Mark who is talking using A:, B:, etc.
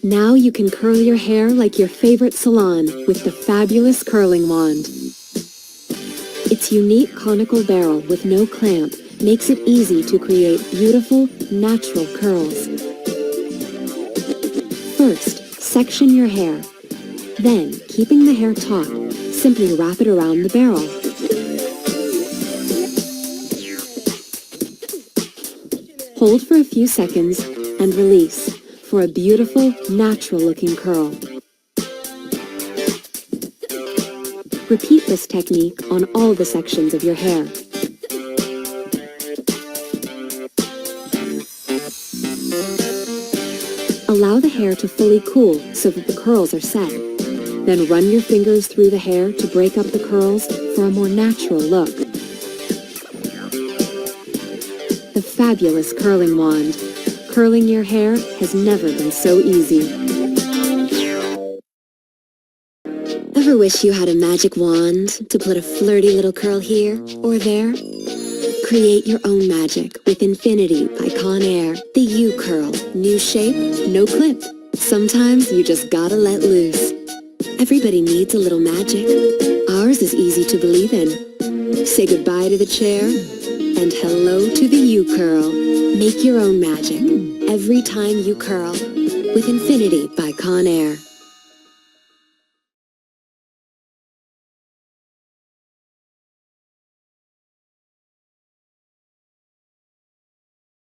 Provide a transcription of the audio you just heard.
A: Now you can curl your hair like your favorite salon with the fabulous curling wand. Its unique conical barrel with no clamp makes it easy to create beautiful, natural curls. First, section your hair. Then, keeping the hair taut, simply wrap it around the barrel. Hold for a few seconds and release for a beautiful, natural-looking curl. Repeat this technique on all the sections of your hair. Allow the hair to fully cool so that the curls are set. Then run your fingers through the hair to break up the curls for a more natural look. The fabulous curling wand. Curling your hair has never been so easy. Ever wish you had a magic wand to put a flirty little curl here or there? Create your own magic with Infiniti by Conair. The U-curl. New shape, no clip. Sometimes you just gotta let loose. Everybody needs a little magic. Ours is easy to believe in. Say goodbye to the chair and hello to the U-curl. Make your own magic every time you curl with Infiniti by Conair.